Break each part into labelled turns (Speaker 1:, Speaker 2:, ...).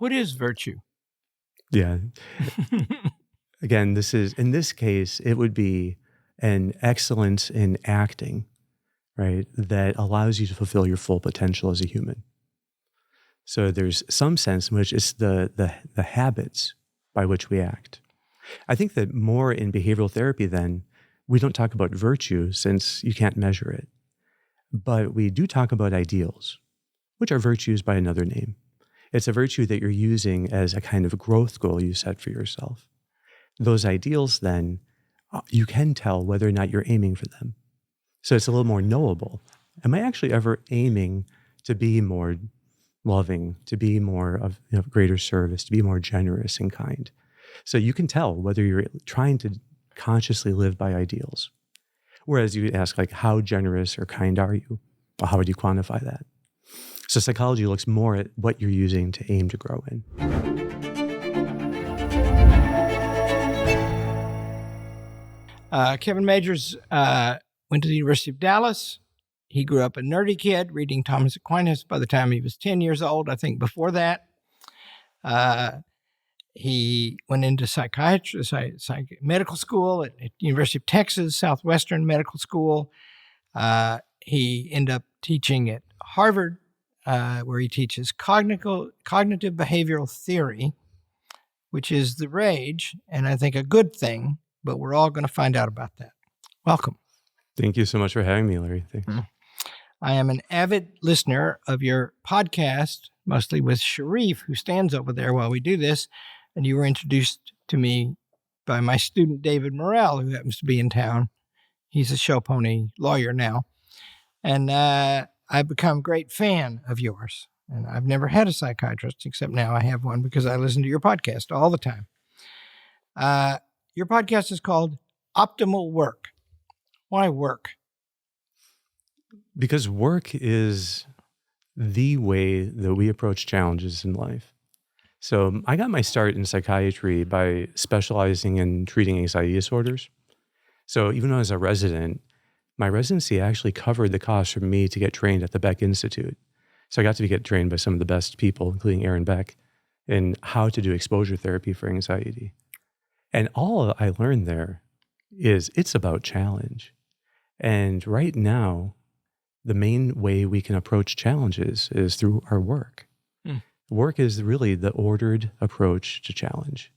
Speaker 1: What is virtue?
Speaker 2: Yeah. Again, in this case, it would be an excellence in acting, right, that allows you to fulfill your full potential as a human. So there's some sense in which it's the habits by which we act. I think that more in behavioral therapy then, we don't talk about virtue since you can't measure it, but we do talk about ideals, which are virtues by another name. It's a virtue that you're using as a kind of growth goal you set for yourself. Those ideals then, you can tell whether or not you're aiming for them. So it's a little more knowable. Am I actually ever aiming to be more loving, to be more of greater service, to be more generous and kind? So you can tell whether you're trying to consciously live by ideals. Whereas you ask, like, how generous or kind are you? Well, how would you quantify that? So psychology looks more at what you're using to aim to grow in.
Speaker 1: Kevin Majeres went to the University of Dallas. He grew up a nerdy kid reading Thomas Aquinas by the time he was 10 years old. I think before that, he went into medical school at University of Texas, Southwestern Medical School. He ended up teaching at Harvard, where he teaches cognitive behavioral theory, which is the rage, and I think a good thing, but we're all going to find out about that. Welcome.
Speaker 2: Thank you so much for having me, Larry. Thanks.
Speaker 1: I am an avid listener of your podcast, mostly with Sharif, who stands over there while we do this. And you were introduced to me by my student, David Morrell, who happens to be in town. He's a show pony lawyer now. And I've become a great fan of yours. And I've never had a psychiatrist, except now I have one because I listen to your podcast all the time. Your podcast is called Optimal Work. Why work?
Speaker 2: Because work is the way that we approach challenges in life. So I got my start in psychiatry by specializing in treating anxiety disorders. So even when I was a resident, my residency actually covered the cost for me to get trained at the Beck Institute. So I got to get trained by some of the best people, including Aaron Beck, in how to do exposure therapy for anxiety. And all I learned there is it's about challenge. And right now, the main way we can approach challenges is through our work. Work is really the ordered approach to challenge.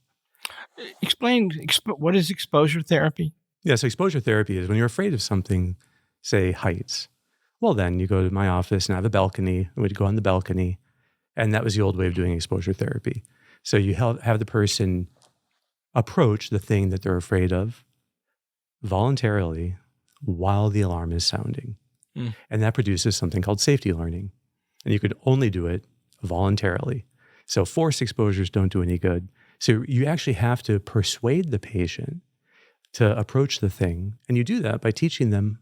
Speaker 1: Explain what is exposure therapy?
Speaker 2: Yeah, so exposure therapy is when you're afraid of something, say heights. Well, then you go to my office and I have a balcony, and we'd go on the balcony, and that was the old way of doing exposure therapy. So you have the person approach the thing that they're afraid of voluntarily while the alarm is sounding. And that produces something called safety learning. And you could only do it voluntarily. So forced exposures don't do any good. So you actually have to persuade the patient to approach the thing. And you do that by teaching them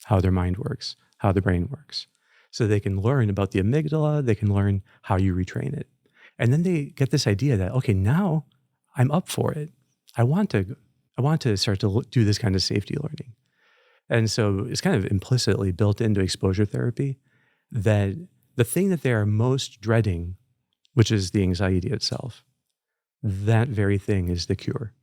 Speaker 2: how their mind works, how the brain works. So they can learn about the amygdala, they can learn how you retrain it. And then they get this idea that, okay, now I'm up for it. I want to start to do this kind of safety learning. And so it's kind of implicitly built into exposure therapy that the thing that they are most dreading, which is the anxiety itself, that very thing is the cure.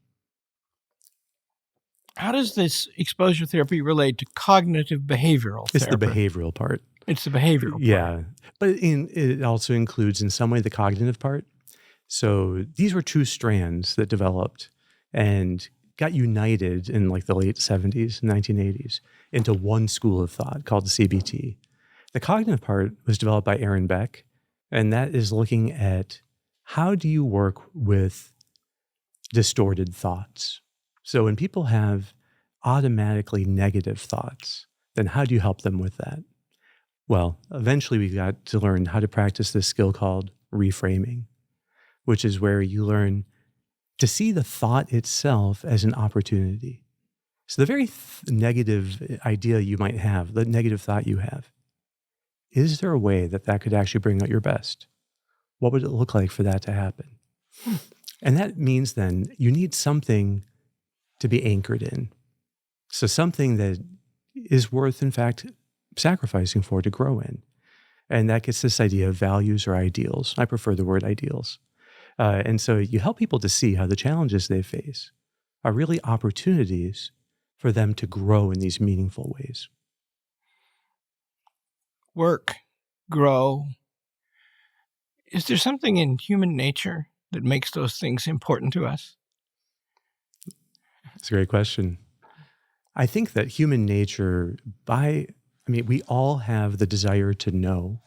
Speaker 1: How does this exposure therapy relate to cognitive behavioral therapy?
Speaker 2: It's the behavioral part.
Speaker 1: It's the behavioral part.
Speaker 2: Yeah. But it also includes in some way the cognitive part. So these were two strands that developed and got united in like the late 70s, 1980s into one school of thought called the CBT. The cognitive part was developed by Aaron Beck, and that is looking at how do you work with distorted thoughts. So when people have automatically negative thoughts, then how do you help them with that? Well, eventually we got to learn how to practice this skill called reframing, which is where you learn to see the thought itself as an opportunity. So the very negative idea you might have, the negative thought you have, is there a way that that could actually bring out your best? What would it look like for that to happen? And that means then you need something to be anchored in. So something that is worth, in fact, sacrificing for to grow in. And that gets this idea of values or ideals. I prefer the word ideals. And so you help people to see how the challenges they face are really opportunities for them to grow in these meaningful ways.
Speaker 1: Work, grow. Is there something in human nature that makes those things important to us?
Speaker 2: That's a great question. I think that human nature, we all have the desire to know,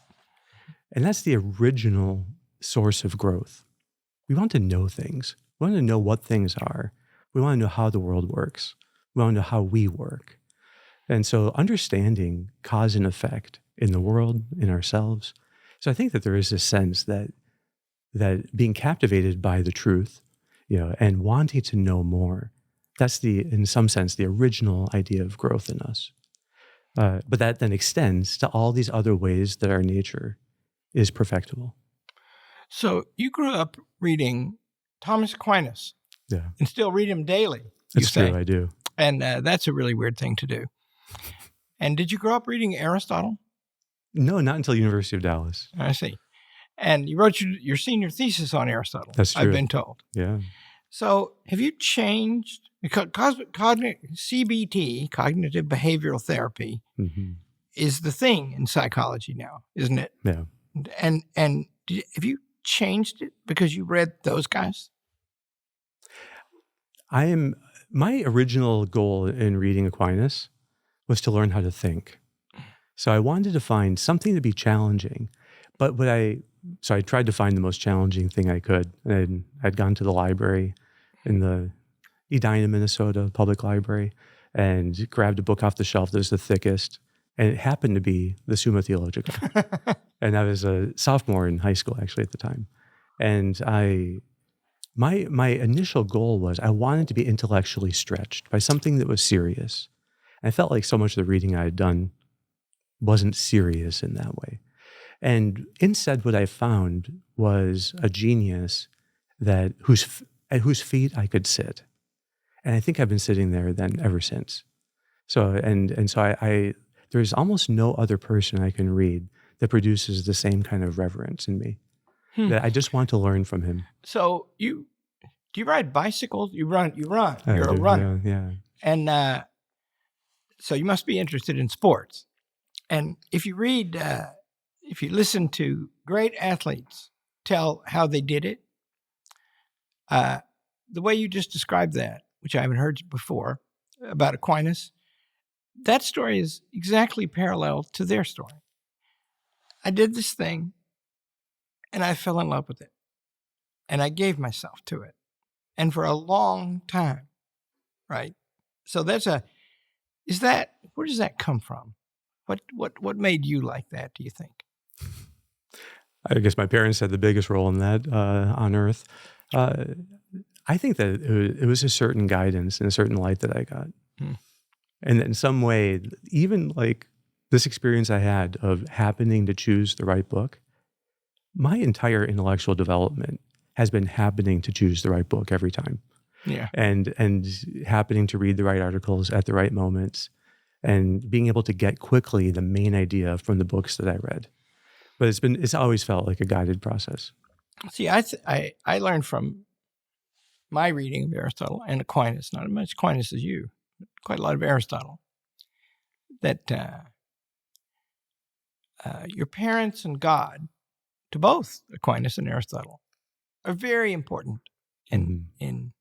Speaker 2: and that's the original source of growth. We want to know things. We want to know what things are. We want to know how the world works. We want to know how we work. And so understanding cause and effect in the world, in ourselves. So I think that there is a sense that being captivated by the truth, and wanting to know more, that's in some sense, the original idea of growth in us. But that then extends to all these other ways that our nature is perfectible.
Speaker 1: So you grew up reading Thomas Aquinas.
Speaker 2: Yeah.
Speaker 1: And still read him daily.
Speaker 2: That's true, I do.
Speaker 1: And that's a really weird thing to do. And did you grow up reading Aristotle?
Speaker 2: No, not until University of Dallas.
Speaker 1: I see. And you wrote your senior thesis on Aristotle.
Speaker 2: That's true.
Speaker 1: I've been told.
Speaker 2: Yeah.
Speaker 1: So have you changed? Because CBT, cognitive behavioral therapy, is the thing in psychology now, isn't it?
Speaker 2: Yeah.
Speaker 1: And have you changed it because you read those guys?
Speaker 2: My original goal in reading Aquinas was to learn how to think. So I wanted to find something to be challenging, but so I tried to find the most challenging thing I could. And I'd gone to the library in the Edina, Minnesota public library and grabbed a book off the shelf that was the thickest. And it happened to be the Summa Theologica. And I was a sophomore in high school actually at the time. And my initial goal was I wanted to be intellectually stretched by something that was serious. I felt like so much of the reading I had done wasn't serious in that way. And instead, what I found was a genius at whose feet I could sit. And I think I've been sitting there then ever since. So there's almost no other person I can read that produces the same kind of reverence in me. That I just want to learn from him.
Speaker 1: So do you ride bicycles? You run. You're a runner.
Speaker 2: Yeah.
Speaker 1: And so you must be interested in sports. And if you listen to great athletes tell how they did it, the way you just described that, which I haven't heard before about Aquinas, that story is exactly parallel to their story. I did this thing and I fell in love with it and I gave myself to it. And for a long time, right? So where does that come from? What made you like that, do you think?
Speaker 2: I guess my parents had the biggest role in that on earth. I think that it was a certain guidance and a certain light that I got. And in some way, even like this experience I had of happening to choose the right book, my entire intellectual development has been happening to choose the right book every time.
Speaker 1: Yeah. And
Speaker 2: happening to read the right articles at the right moments and being able to get quickly the main idea from the books that I read. But it's always felt like a guided process.
Speaker 1: See, I learned from my reading of Aristotle and Aquinas, not as much Aquinas as you, but quite a lot of Aristotle, that your parents and God, to both Aquinas and Aristotle, are very important in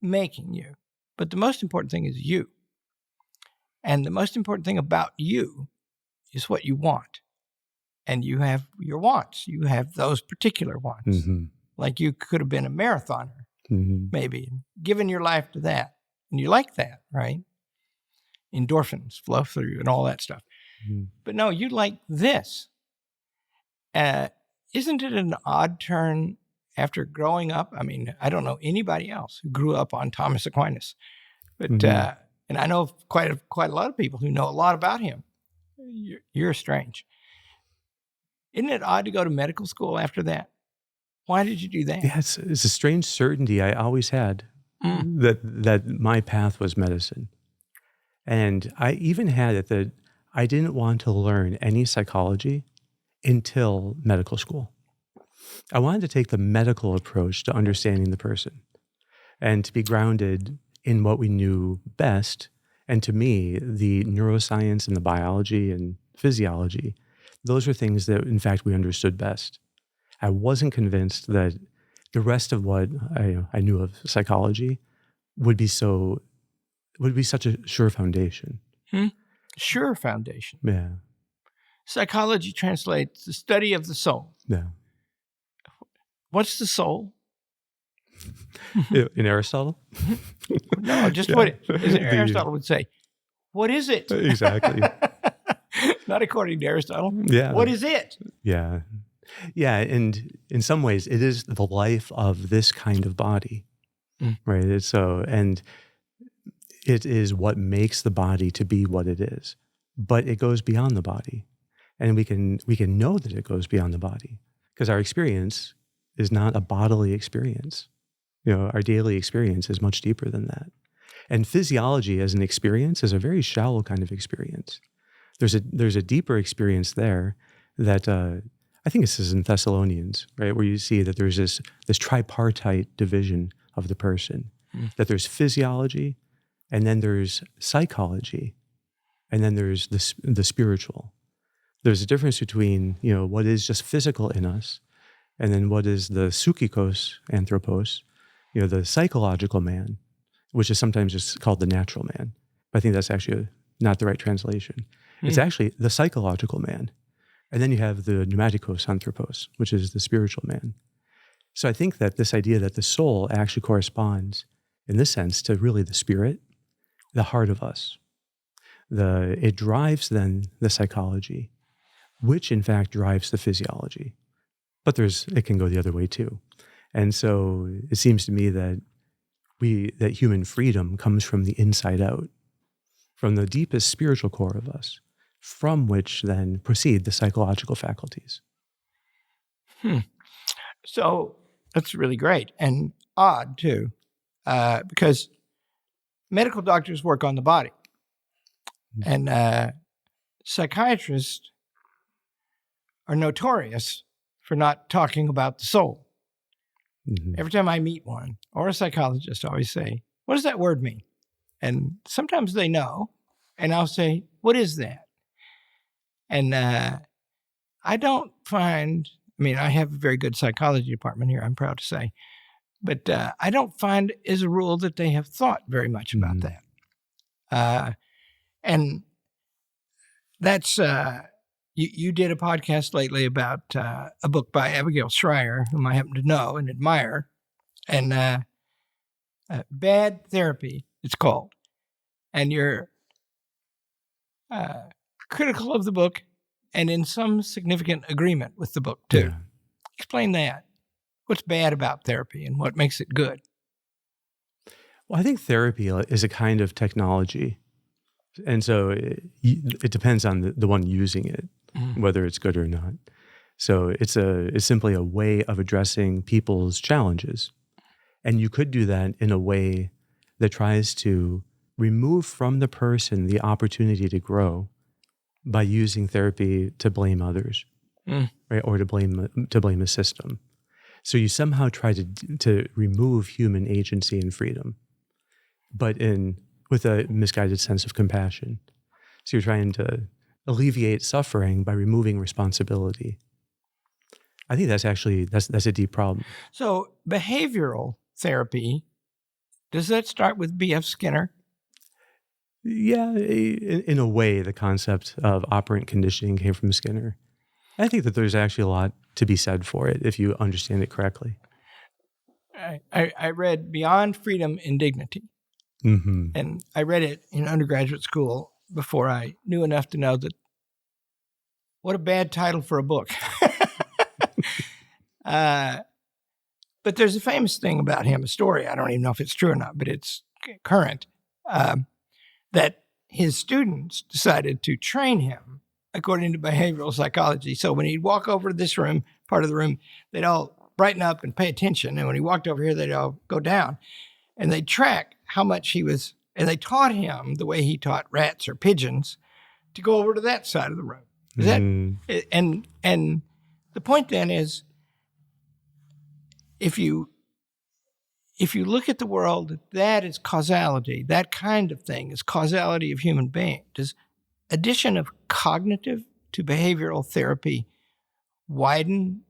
Speaker 1: making you. But the most important thing is you. And the most important thing about you is what you want. And you have your wants. You have those particular wants. Like you could have been a marathoner, maybe, and given your life to that. And you like that, right? Endorphins flow through you and all that stuff. But no, you like this. Isn't it an odd turn after growing up? I mean, I don't know anybody else who grew up on Thomas Aquinas. But and I know quite a lot of people who know a lot about him. You're strange. Isn't it odd to go to medical school after that? Why did you do that?
Speaker 2: Yeah, it's a strange certainty I always had that my path was medicine. And I even had it that I didn't want to learn any psychology until medical school. I wanted to take the medical approach to understanding the person and to be grounded in what we knew best. And to me, the neuroscience and the biology and physiology, those are things that, in fact, we understood best. I wasn't convinced that the rest of what I knew of psychology would be such a sure foundation.
Speaker 1: Sure foundation.
Speaker 2: Yeah.
Speaker 1: Psychology translates the study of the soul.
Speaker 2: Yeah.
Speaker 1: What's the soul?
Speaker 2: In Aristotle?
Speaker 1: No, just what Aristotle would say. What is it?
Speaker 2: Exactly.
Speaker 1: Not according to Aristotle.
Speaker 2: Yeah.
Speaker 1: What is it?
Speaker 2: Yeah. Yeah. And in some ways, it is the life of this kind of body, right? And it is what makes the body to be what it is. But it goes beyond the body. And we can know that it goes beyond the body because our experience is not a bodily experience. Our daily experience is much deeper than that. And physiology as an experience is a very shallow kind of experience. There's a deeper experience there that I think this is in Thessalonians, right, where you see that there's this tripartite division of the person, that there's physiology, and then there's psychology, and then there's the spiritual. There's a difference between what is just physical in us, and then what is the psychikos anthropos, the psychological man, which is sometimes just called the natural man. But I think that's actually not the right translation. It's actually the psychological man. And then you have the pneumatikos anthropos, which is the spiritual man. So I think that this idea that the soul actually corresponds, in this sense, to really the spirit, the heart of us. It drives then the psychology, which in fact drives the physiology. But it can go the other way too. And so it seems to me that human freedom comes from the inside out, from the deepest spiritual core of us, from which then proceed the psychological faculties.
Speaker 1: So that's really great and odd too, because medical doctors work on the body, and psychiatrists are notorious for not talking about the soul. Every time I meet one or a psychologist, I always say, "What does that word mean?" And sometimes they know, and I'll say, "What is that?" And I don't find, I have a very good psychology department here, I'm proud to say, but I don't find as a rule that they have thought very much about that. And that's, you did a podcast lately about a book by Abigail Schreier, whom I happen to know and admire, and Bad Therapy, it's called. And you're critical of the book and in some significant agreement with the book too.
Speaker 2: Yeah.
Speaker 1: Explain that. What's bad about therapy and what makes it good?
Speaker 2: Well, I think therapy is a kind of technology. And so it depends on the one using it, whether it's good or not. So it's simply a way of addressing people's challenges. And you could do that in a way that tries to remove from the person the opportunity to grow by using therapy to blame others, right? Or to blame a system. So you somehow try to remove human agency and freedom, but with a misguided sense of compassion. So you're trying to alleviate suffering by removing responsibility. I think that's a deep problem.
Speaker 1: So behavioral therapy, does that start with B.F. Skinner?
Speaker 2: Yeah, in a way, the concept of operant conditioning came from Skinner. I think that there's actually a lot to be said for it if you understand it correctly.
Speaker 1: I read Beyond Freedom and Dignity, and I read it in undergraduate school before I knew enough to know that what a bad title for a book. But there's a famous thing about him, a story, I don't even know if it's true or not, but it's current, that his students decided to train him according to behavioral psychology. So when he'd walk over to this room, part of the room, they'd all brighten up and pay attention. And when he walked over here, they'd all go down. And they'd track how much he was, and they taught him the way he taught rats or pigeons to go over to that side of the room. Is that, and the point then is if you look at the world, that is causality. That kind of thing is causality of human being. Does addition of cognitive to behavioral therapy widen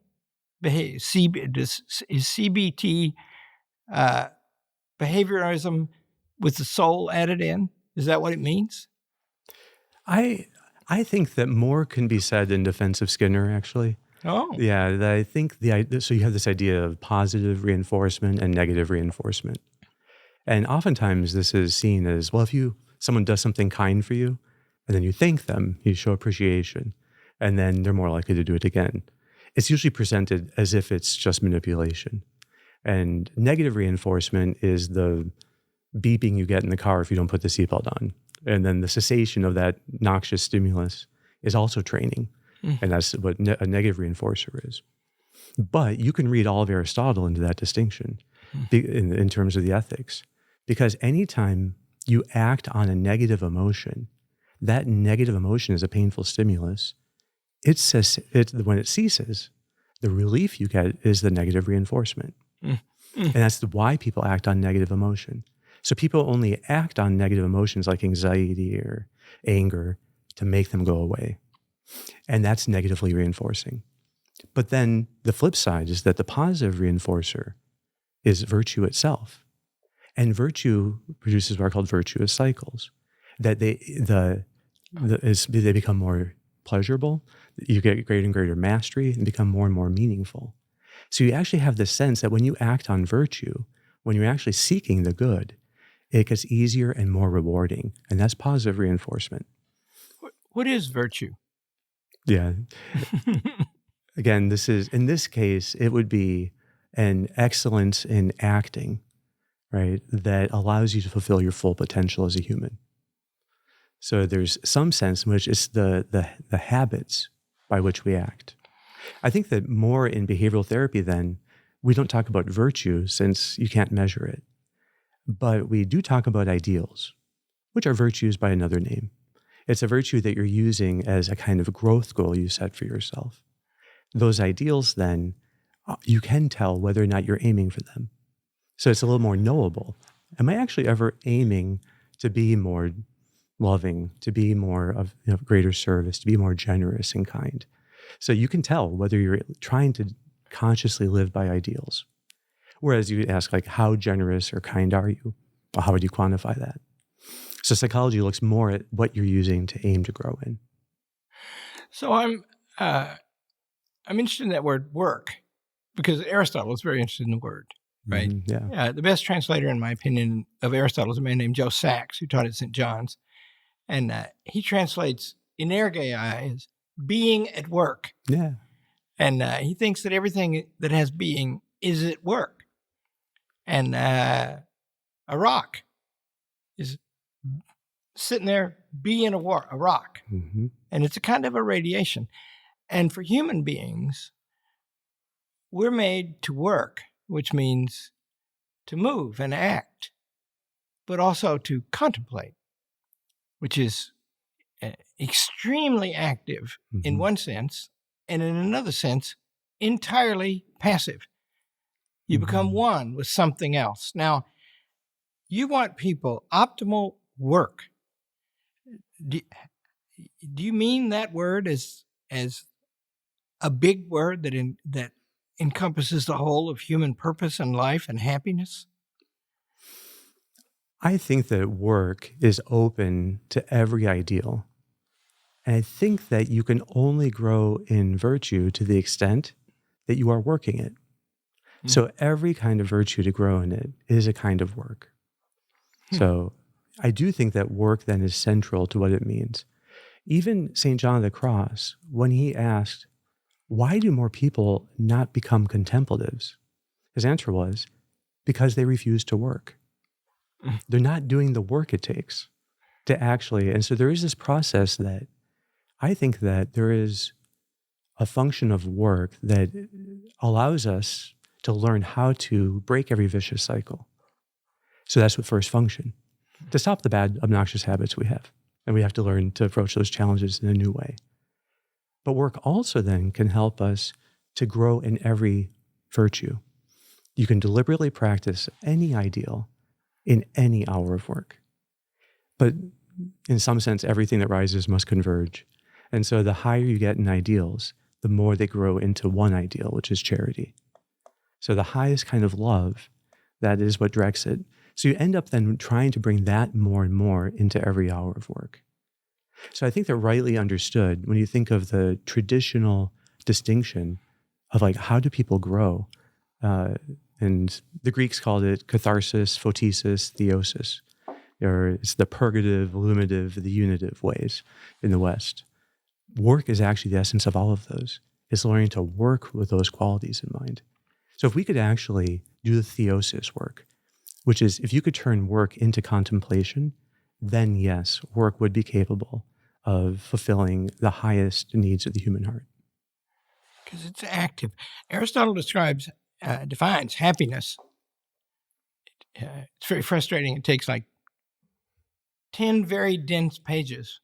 Speaker 1: is CBT behaviorism with the soul added in? Is that what it means?
Speaker 2: I think that more can be said in defense of Skinner, actually.
Speaker 1: Oh.
Speaker 2: Yeah, I think so you have this idea of positive reinforcement and negative reinforcement. And oftentimes this is seen as, well, if someone does something kind for you, and then you thank them, you show appreciation, and then they're more likely to do it again. It's usually presented as if it's just manipulation. And negative reinforcement is the beeping you get in the car if you don't put the seatbelt on. And then the cessation of that noxious stimulus is also training. And that's what a negative reinforcer is. But you can read all of Aristotle into that distinction in terms of the ethics. Because anytime you act on a negative emotion, that negative emotion is a painful stimulus. When it ceases, the relief you get is the negative reinforcement. And that's why people act on negative emotion. So people only act on negative emotions like anxiety or anger to make them go away. And that's negatively reinforcing. But then the flip side is that the positive reinforcer is virtue itself. And virtue produces what are called virtuous cycles, that they become more pleasurable, you get greater and greater mastery and become more and more meaningful. So you actually have this sense that when you act on virtue, when you're actually seeking the good, it gets easier and more rewarding. And that's positive reinforcement.
Speaker 1: What is virtue?
Speaker 2: Yeah. Again, in this case, it would be an excellence in acting, right, that allows you to fulfill your full potential as a human. So there's some sense in which it's the habits by which we act. I think that more in behavioral therapy then, we don't talk about virtue since you can't measure it. But we do talk about ideals, which are virtues by another name. It's a virtue that you're using as a kind of growth goal you set for yourself. Those ideals then, you can tell whether or not you're aiming for them. So it's a little more knowable. Am I actually ever aiming to be more loving, to be more of greater service, to be more generous and kind? So you can tell whether you're trying to consciously live by ideals. Whereas you ask, like, how generous or kind are you? Well, how would you quantify that? So psychology looks more at what you're using to aim to grow in.
Speaker 1: So I'm interested in that word work, because Aristotle was very interested in the word, right?
Speaker 2: Yeah.
Speaker 1: The best translator, in my opinion, of Aristotle is a man named Joe Sachs, who taught at St. John's. And he translates energeia as being at work.
Speaker 2: Yeah.
Speaker 1: And he thinks that everything that has being is at work. And a rock is sitting there being a rock.
Speaker 2: Mm-hmm.
Speaker 1: And it's a kind of a radiation. And for human beings, we're made to work, which means to move and act, but also to contemplate, which is extremely active in one sense, and in another sense, entirely passive. You become one with something else. Now, you want people optimal work. Do you mean that word as a big word that encompasses the whole of human purpose and life and happiness?
Speaker 2: I think that work is open to every ideal. And I think that you can only grow in virtue to the extent that you are working it. So every kind of virtue to grow in it is a kind of work. So I do think that work then is central to what it means. Even St. John of the Cross, when he asked, why do more people not become contemplatives? His answer was, because they refuse to work. They're not doing the work it takes to actually, and so there is this process that I think that there is a function of work that allows us to learn how to break every vicious cycle. So that's what first function, to stop the bad, obnoxious habits we have. And we have to learn to approach those challenges in a new way. But work also then can help us to grow in every virtue. You can deliberately practice any ideal in any hour of work. But in some sense, everything that rises must converge. And so the higher you get in ideals, the more they grow into one ideal, which is charity. So the highest kind of love, that is what directs it. So you end up then trying to bring that more and more into every hour of work. So I think that rightly understood, when you think of the traditional distinction of like, how do people grow? And the Greeks called it catharsis, photesis, theosis. Or it's the purgative, illuminative, the unitive ways in the West. Work is actually the essence of all of those. It's learning to work with those qualities in mind. So if we could actually do the theosis work, which is if you could turn work into contemplation, then yes, work would be capable of fulfilling the highest needs of the human heart.
Speaker 1: Because it's active. Aristotle defines happiness. It's very frustrating. It takes like 10 very dense pages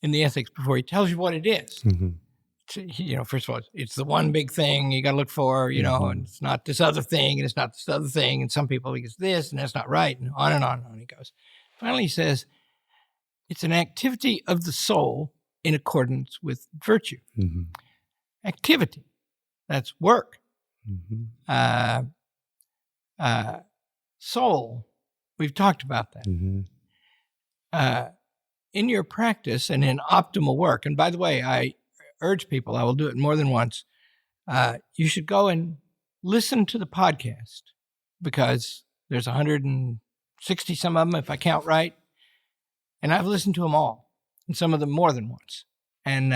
Speaker 1: in the Ethics before he tells you what it is. Mm-hmm. First of all, it's the one big thing you got to look for, and it's not this other thing, and it's not this other thing, and some people think it's this, and that's not right, and on and on and on he goes. Finally, he says, it's an activity of the soul in accordance with virtue. Mm-hmm. Activity, that's work. Mm-hmm. Soul, we've talked about that. Mm-hmm. In your practice and in optimal work, and by the way, I urge people, I will do it more than once, you should go and listen to the podcast because there's 160 some of them, if I count right, and I've listened to them all, and some of them more than once. And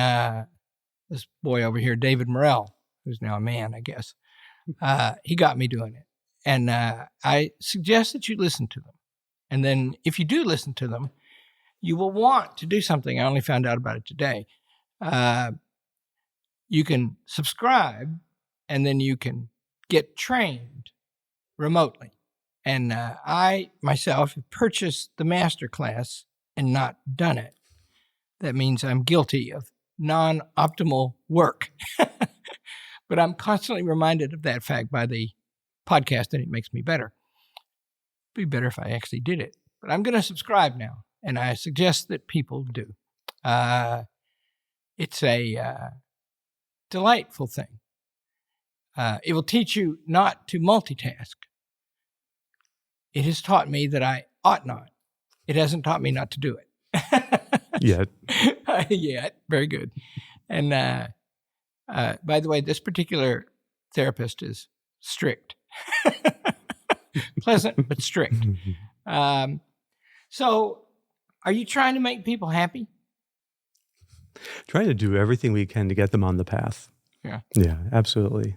Speaker 1: this boy over here, David Morrell, who's now a man, I guess, he got me doing it. And I suggest that you listen to them. And then if you do listen to them, you will want to do something. I only found out about it today. You can subscribe, and then you can get trained remotely. And I, myself, have purchased the master class and not done it. That means I'm guilty of non-optimal work. But I'm constantly reminded of that fact by the podcast, and it makes me better. It'd be better if I actually did it. But I'm going to subscribe now, and I suggest that people do. It's a delightful thing. It will teach you not to multitask. It has taught me that I ought not. It hasn't taught me not to do it.
Speaker 2: Yet.
Speaker 1: Yet. Very good. And by the way, this particular therapist is strict. Pleasant, but strict. So are you trying to make people happy?
Speaker 2: Trying to do everything we can to get them on the path.
Speaker 1: Yeah.
Speaker 2: Yeah, absolutely.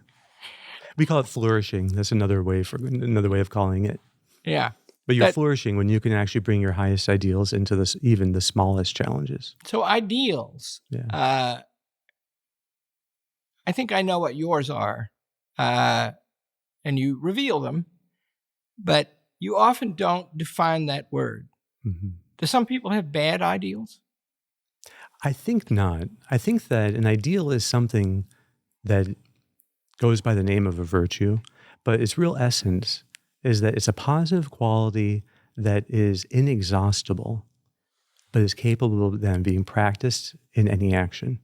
Speaker 2: We call it flourishing. That's another way of calling it.
Speaker 1: Yeah.
Speaker 2: But you're flourishing when you can actually bring your highest ideals into this, even the smallest challenges.
Speaker 1: So ideals. Yeah. I think I know what yours are, and you reveal them, but you often don't define that word. Mm-hmm. Do some people have bad ideals?
Speaker 2: I think not. I think that an ideal is something that goes by the name of a virtue, but its real essence is that it's a positive quality that is inexhaustible, but is capable of then being practiced in any action.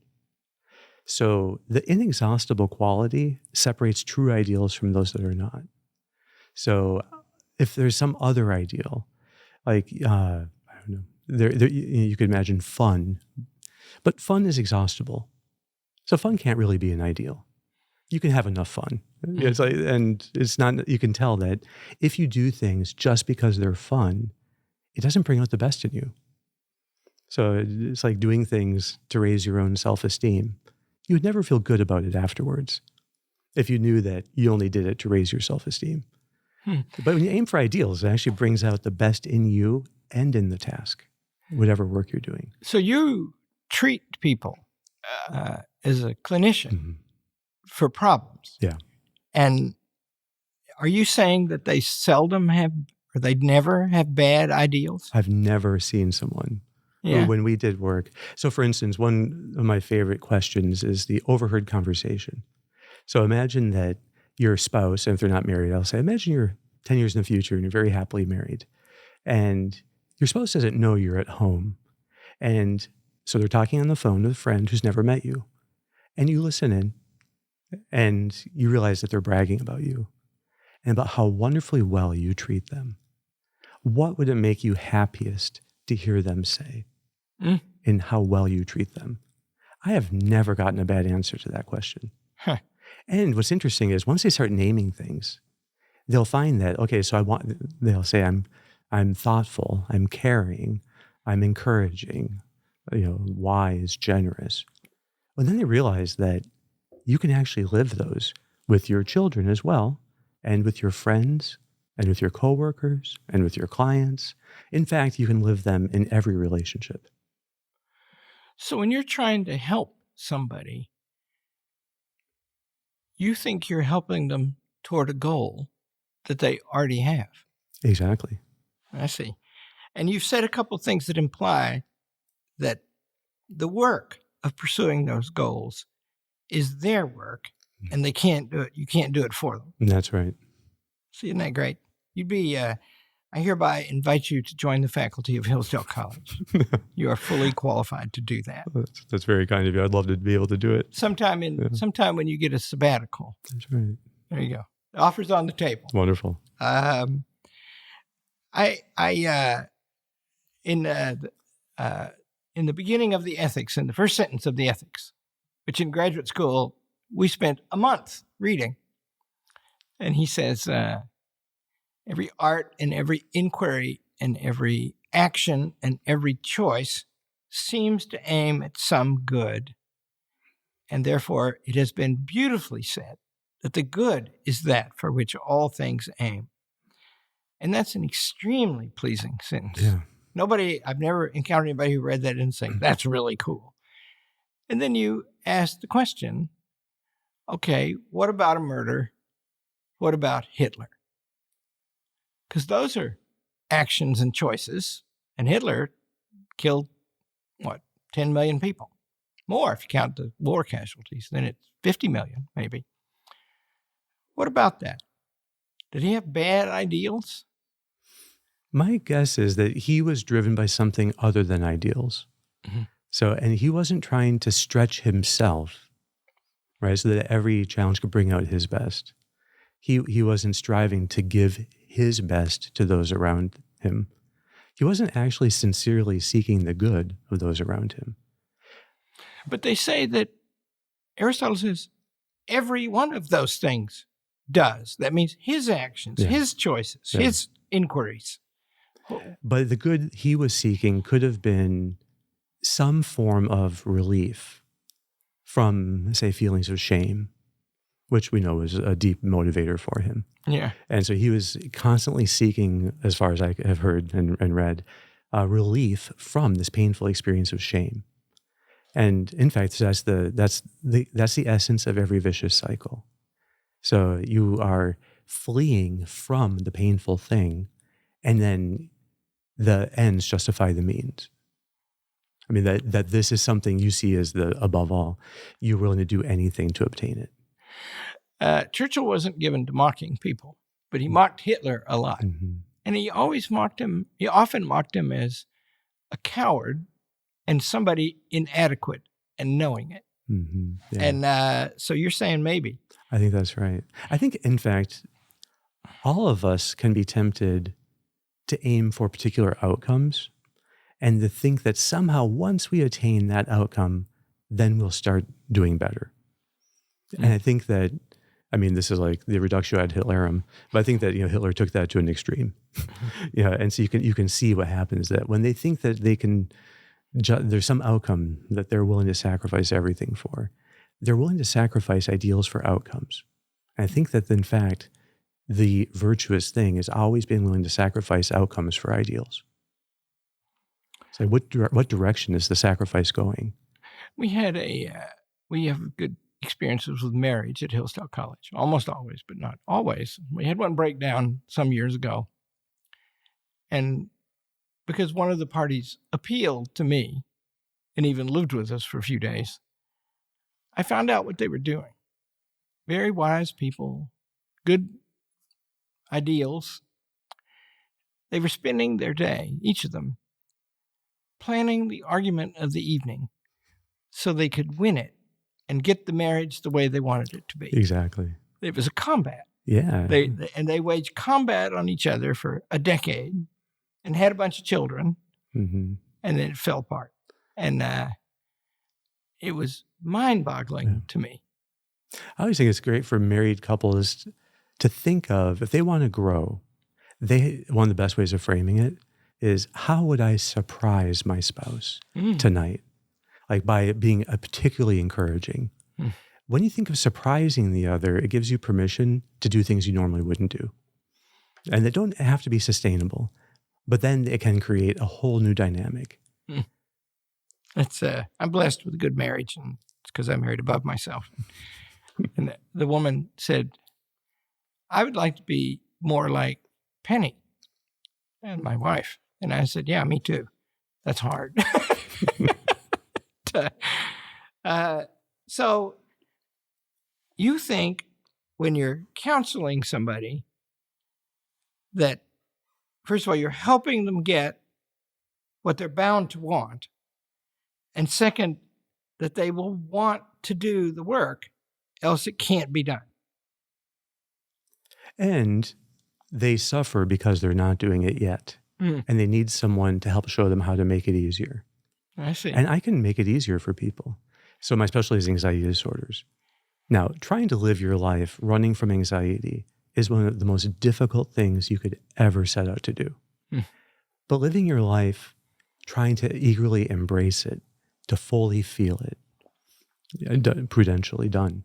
Speaker 2: So the inexhaustible quality separates true ideals from those that are not. So if there's some other ideal, like, I don't know, you could imagine fun, but fun is exhaustible. So fun can't really be an ideal. You can have enough fun. It's like, and it's not, you can tell that if you do things just because they're fun, it doesn't bring out the best in you. So it's like doing things to raise your own self-esteem. You would never feel good about it afterwards if you knew that you only did it to raise your self-esteem. But when you aim for ideals, it actually brings out the best in you and in the task, whatever work you're doing.
Speaker 1: So you treat people as a clinician for problems.
Speaker 2: Yeah.
Speaker 1: And are you saying that they seldom have, or they never have bad ideals?
Speaker 2: I've never seen someone who, when we did work. So for instance, one of my favorite questions is the overheard conversation. So imagine that your spouse, and if they're not married, I'll say, imagine you're 10 years in the future and you're very happily married. And your spouse doesn't know you're at home. And so they're talking on the phone with a friend who's never met you. And you listen in and you realize that they're bragging about you and about how wonderfully well you treat them. What would it make you happiest to hear them say in how well you treat them? I have never gotten a bad answer to that question.
Speaker 1: Huh.
Speaker 2: And what's interesting is once they start naming things, they'll find that, okay, so they'll say, I'm thoughtful, I'm caring, I'm encouraging, wise, generous. And then they realize that you can actually live those with your children as well, and with your friends, and with your coworkers, and with your clients. In fact, you can live them in every relationship.
Speaker 1: So when you're trying to help somebody, you think you're helping them toward a goal that they already have.
Speaker 2: Exactly.
Speaker 1: I see. And you've said a couple of things that imply that the work of pursuing those goals is their work, and they can't do it. You can't do it for them.
Speaker 2: That's right.
Speaker 1: See, isn't that great? You'd be, I hereby invite you to join the faculty of Hillsdale College. You are fully qualified to do that.
Speaker 2: That's very kind of you. I'd love to be able to do it.
Speaker 1: Sometime when you get a sabbatical.
Speaker 2: That's right.
Speaker 1: There you go. The offer's on the table.
Speaker 2: Wonderful.
Speaker 1: In the beginning of the ethics, in the first sentence of the ethics, which in graduate school we spent a month reading, and he says, every art and every inquiry and every action and every choice seems to aim at some good, and therefore it has been beautifully said that the good is that for which all things aim. And that's an extremely pleasing sentence.
Speaker 2: Yeah.
Speaker 1: I've never encountered anybody who read that and saying, that's really cool. And then you ask the question, okay, what about a murder? What about Hitler? Because those are actions and choices. And Hitler killed, 10 million people? More if you count the war casualties. Then it's 50 million, maybe. What about that? Did he have bad ideals?
Speaker 2: My guess is that he was driven by something other than ideals. Mm-hmm. And he wasn't trying to stretch himself, right? So that every challenge could bring out his best. He wasn't striving to give his best to those around him. He wasn't actually sincerely seeking the good of those around him.
Speaker 1: But they say that Aristotle says every one of those things does. That means his actions, his choices, his inquiries.
Speaker 2: But the good he was seeking could have been some form of relief from, say, feelings of shame, which we know was a deep motivator for him.
Speaker 1: Yeah. And
Speaker 2: so he was constantly seeking, as far as I have heard and read, relief from this painful experience of shame. And in fact, that's the essence of every vicious cycle. So you are fleeing from the painful thing, and then the ends justify the means. I mean, that this is something you see as the above all. You're willing to do anything to obtain it.
Speaker 1: Churchill wasn't given to mocking people, but he mocked Hitler a lot.
Speaker 2: Mm-hmm.
Speaker 1: And he often mocked him as a coward and somebody inadequate and knowing it.
Speaker 2: Mm-hmm. Yeah.
Speaker 1: And so you're saying maybe.
Speaker 2: I think that's right. I think, in fact, all of us can be tempted to aim for particular outcomes and to think that somehow once we attain that outcome, then we'll start doing better. Mm-hmm. And I think that, this is like the reductio ad Hitlerum, but I think that Hitler took that to an extreme. And so you can see what happens, that when they think that they can, there's some outcome that they're willing to sacrifice everything for. They're willing to sacrifice ideals for outcomes. And I think that, in fact, the virtuous thing is always being willing to sacrifice outcomes for ideals. So what direction is the sacrifice going?
Speaker 1: We have good experiences with marriage at Hillsdale College, almost always, but not always. We had one breakdown some years ago. And because one of the parties appealed to me and even lived with us for a few days, I found out what they were doing. Very wise people, good ideals. They were spending their day, each of them, planning the argument of the evening so they could win it and get the marriage the way they wanted it to be.
Speaker 2: Exactly.
Speaker 1: It was a combat.
Speaker 2: Yeah.
Speaker 1: They waged combat on each other for a decade and had a bunch of children, and then it fell apart. And it was mind-boggling to me.
Speaker 2: I always think it's great for married couples to think of, if they want to grow, one of the best ways of framing it is, how would I surprise my spouse tonight? Like by being particularly encouraging. When you think of surprising the other, it gives you permission to do things you normally wouldn't do. And they don't have to be sustainable, but then it can create a whole new dynamic.
Speaker 1: I'm blessed with a good marriage, and it's because I married above myself. And the woman said, I would like to be more like Penny and my wife. And I said, yeah, me too. That's hard. So you think when you're counseling somebody that, first of all, you're helping them get what they're bound to want. And second, that they will want to do the work, else it can't be done.
Speaker 2: And they suffer because they're not doing it yet. And they need someone to help show them how to make it easier.
Speaker 1: I see.
Speaker 2: And I can make it easier for people. So my specialty is anxiety disorders. Now, trying to live your life running from anxiety is one of the most difficult things you could ever set out to do. But living your life, trying to eagerly embrace it, to fully feel it, prudentially done,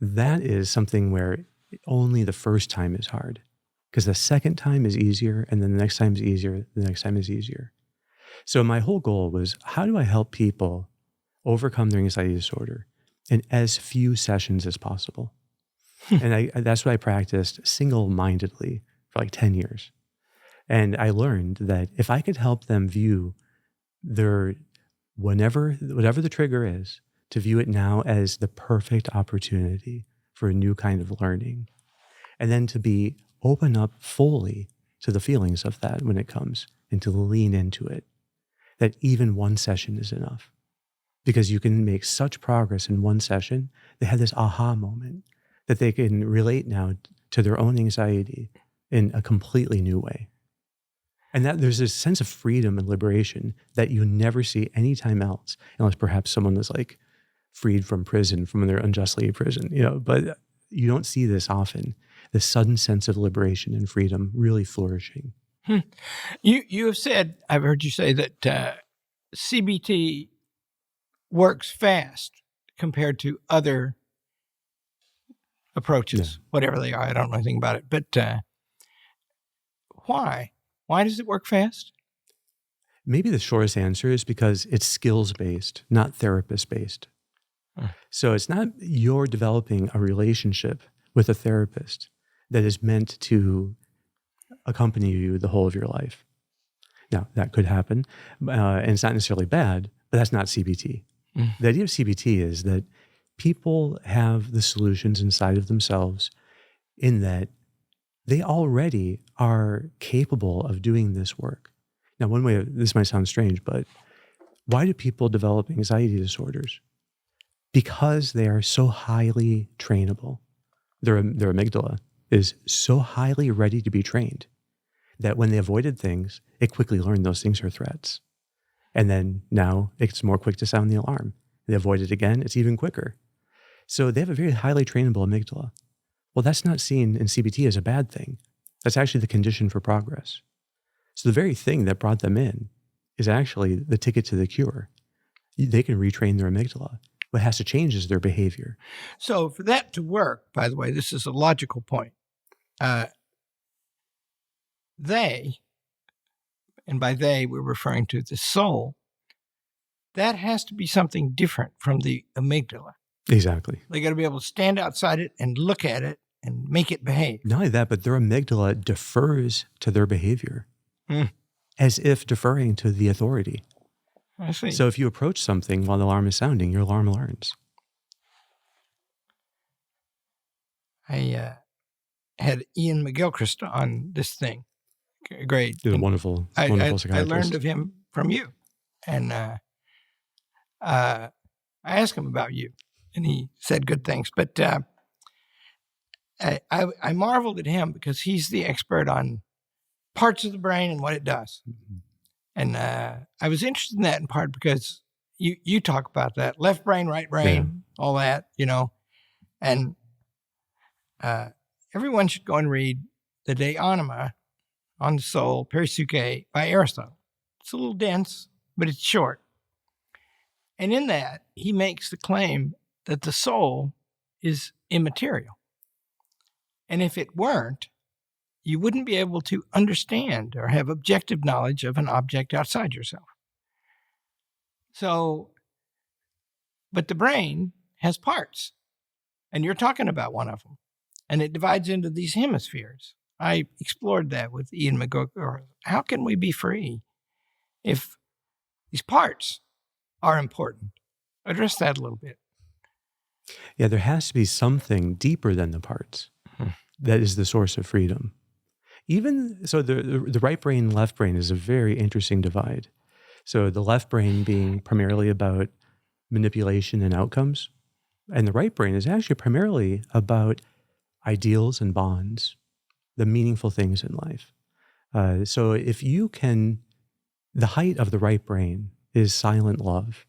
Speaker 2: that is something where only the first time is hard. Because the second time is easier, and then the next time is easier, the next time is easier. So my whole goal was, how do I help people overcome their anxiety disorder in as few sessions as possible? And that's what I practiced single-mindedly for like 10 years. And I learned that if I could help them view their, whatever the trigger is, to view it now as the perfect opportunity for a new kind of learning, and then to be open up fully to the feelings of that when it comes, and to lean into it, that even one session is enough. Because you can make such progress in one session, they have this aha moment that they can relate now to their own anxiety in a completely new way. And that there's this sense of freedom and liberation that you never see anytime else, unless perhaps someone is like freed from prison, from when they're unjustly imprisoned, but you don't see this often. This sudden sense of liberation and freedom really flourishing.
Speaker 1: You have said, I've heard you say that CBT works fast compared to other approaches, whatever they are. I don't know anything about it. But why? Why does it work fast?
Speaker 2: Maybe the shortest answer is because it's skills-based, not therapist-based. So it's not you're developing a relationship with a therapist that is meant to accompany you the whole of your life. Now, that could happen, and it's not necessarily bad, but that's not CBT. The idea of CBT is that people have the solutions inside of themselves, in that they already are capable of doing this work. Now, one way, this might sound strange, but why do people develop anxiety disorders? Because they are so highly trainable. Their amygdala is so highly ready to be trained that when they avoided things, it quickly learned those things are threats. And then now it's more quick to sound the alarm. They avoid it again, it's even quicker. So they have a very highly trainable amygdala. Well, that's not seen in CBT as a bad thing. That's actually the condition for progress. So the very thing that brought them in is actually the ticket to the cure. They can retrain their amygdala. What has to change is their behavior.
Speaker 1: So for that to work, by the way, this is a logical point. They, and by they we're referring to the soul, that has to be something different from the amygdala.
Speaker 2: Exactly.
Speaker 1: They got to be able to stand outside it and look at it and make it behave.
Speaker 2: Not only that, but their amygdala defers to their behavior as if deferring to the authority.
Speaker 1: I see.
Speaker 2: So if you approach something while the alarm is sounding, your alarm learns.
Speaker 1: had Ian McGilchrist on this thing. Great.
Speaker 2: He's a wonderful psychiatrist.
Speaker 1: I learned of him from you. And I asked him about you, and he said good things. But I marveled at him because he's the expert on parts of the brain and what it does. Mm-hmm. And I was interested in that in part because you talk about that. Left brain, right brain, all that, And everyone should go and read the De Anima on the Soul, Perisuke, by Aristotle. It's a little dense, but it's short. And in that, he makes the claim that the soul is immaterial. And if it weren't, you wouldn't be able to understand or have objective knowledge of an object outside yourself. So, but the brain has parts, and you're talking about one of them, and it divides into these hemispheres. I explored that with Ian McGilchrist. How can we be free if these parts are important? Address that a little bit.
Speaker 2: Yeah, there has to be something deeper than the parts that is the source of freedom. Even so, the right brain, left brain is a very interesting divide. So the left brain being primarily about manipulation and outcomes, and the right brain is actually primarily about ideals and bonds, the meaningful things in life. So if you can, the height of the right brain is silent love,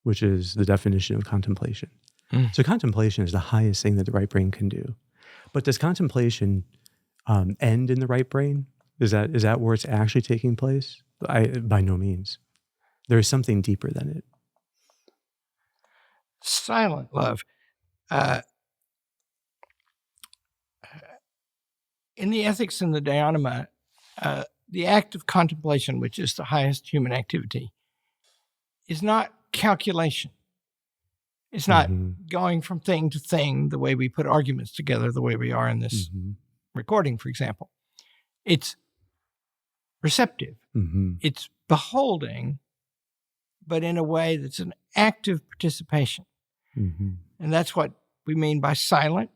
Speaker 2: which is the definition of contemplation. So contemplation is the highest thing that the right brain can do. But does contemplation end in the right brain? Is that where it's actually taking place? By no means. There is something deeper than it.
Speaker 1: Silent love. In the Ethics and the De Anima, the act of contemplation, which is the highest human activity, is not calculation. It's not going from thing to thing the way we put arguments together, the way we are in this recording, for example. It's receptive. It's beholding, but in a way that's an active participation. And that's what we mean by silent.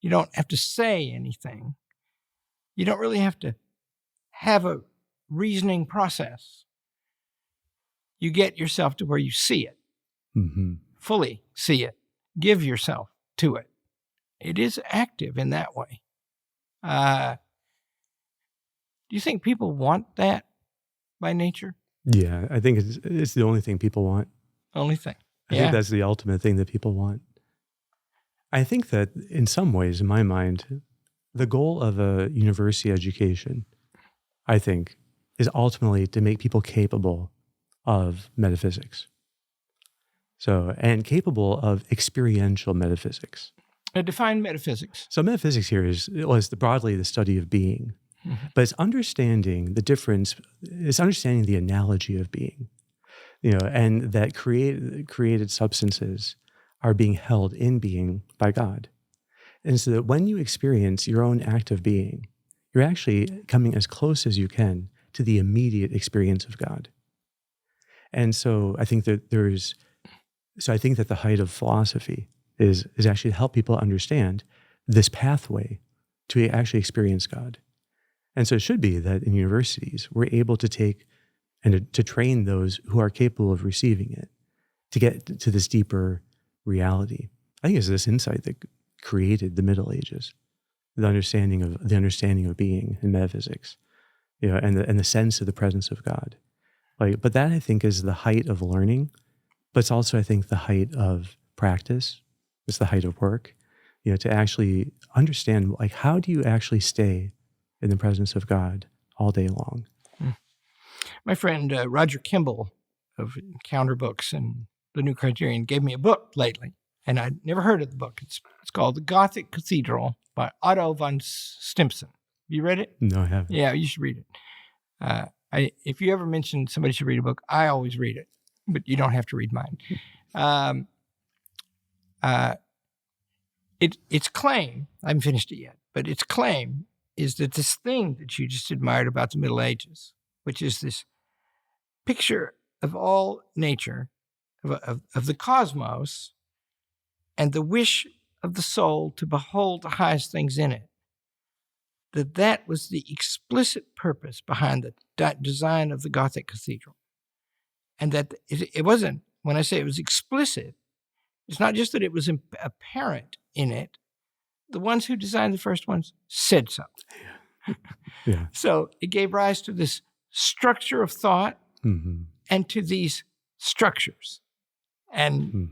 Speaker 1: You don't have to say anything. You don't really have to have a reasoning process. You get yourself to where you see it, fully see it, give yourself to it. It is active in that way. Do you think people want that by nature?
Speaker 2: Yeah, I think it's the only thing people want.
Speaker 1: Only thing.
Speaker 2: I think that's the ultimate thing that people want. I think that in some ways, in my mind, the goal of a university education, I think, is ultimately to make people capable of metaphysics. So, and capable of experiential metaphysics.
Speaker 1: Define metaphysics.
Speaker 2: So metaphysics here is broadly the study of being, but it's understanding the difference, it's understanding the analogy of being, and that created substances are being held in being by God. And so that when you experience your own act of being, you're actually coming as close as you can to the immediate experience of God. And so I think that the height of philosophy is actually to help people understand this pathway to actually experience God. And so it should be that in universities, we're able to take and to train those who are capable of receiving it to get to this deeper reality. I think it's this insight that created the Middle Ages, the understanding of being in metaphysics, and the sense of the presence of God. But that I think is the height of learning, but it's also I think the height of practice. It's the height of work, to actually understand how do you actually stay in the presence of God all day long.
Speaker 1: My friend Roger Kimball of Encounter Books and The New Criterion gave me a book lately, and I'd never heard of the book. It's called The Gothic Cathedral by Otto von Stimpson. Have you read it?
Speaker 2: No, I haven't. Yeah,
Speaker 1: you should read it. If you ever mention somebody should read a book, I always read it, but you don't have to read mine. Its claim, I haven't finished it yet, but its claim is that this thing that you just admired about the Middle Ages, which is this picture of all nature, of the cosmos, and the wish of the soul to behold the highest things in it. That was the explicit purpose behind the design of the Gothic cathedral. And that it wasn't, when I say it was explicit, it's not just that it was apparent in it. The ones who designed the first ones said so.
Speaker 2: Yeah.
Speaker 1: So it gave rise to this structure of thought and to these structures. And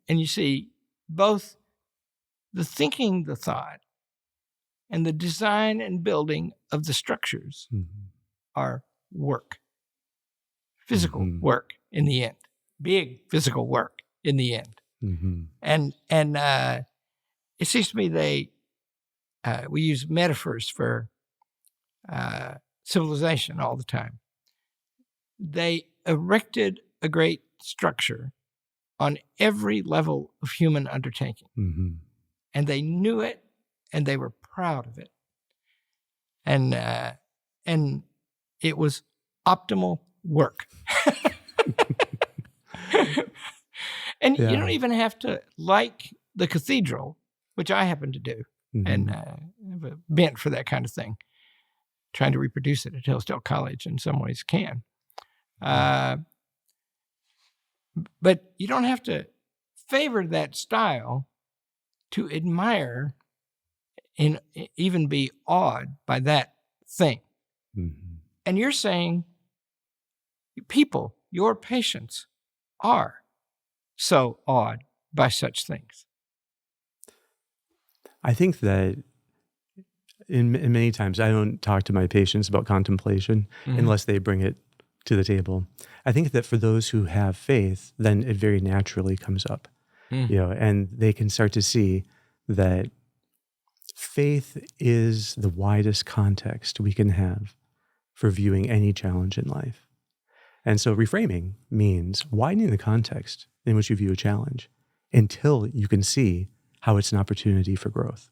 Speaker 1: you see, both the thinking, the thought, and the design and building of the structures are work. Physical work in the end. Big physical work in the end. And it seems to me we use metaphors for civilization all the time. They erected a great structure on every level of human undertaking. And they knew it, and they were proud of it. And it was optimal work. And you don't even have to like the cathedral, which I happen to do, and have a bent for that kind of thing. Trying to reproduce it at Hillsdale College in some ways can. But you don't have to favor that style to admire and even be awed by that thing. And you're saying, people, your patients are so awed by such things.
Speaker 2: I think that in many times I don't talk to my patients about contemplation unless they bring it to the table. I think that for those who have faith, then it very naturally comes up, and they can start to see that faith is the widest context we can have for viewing any challenge in life. And so reframing means widening the context in which you view a challenge until you can see how it's an opportunity for growth.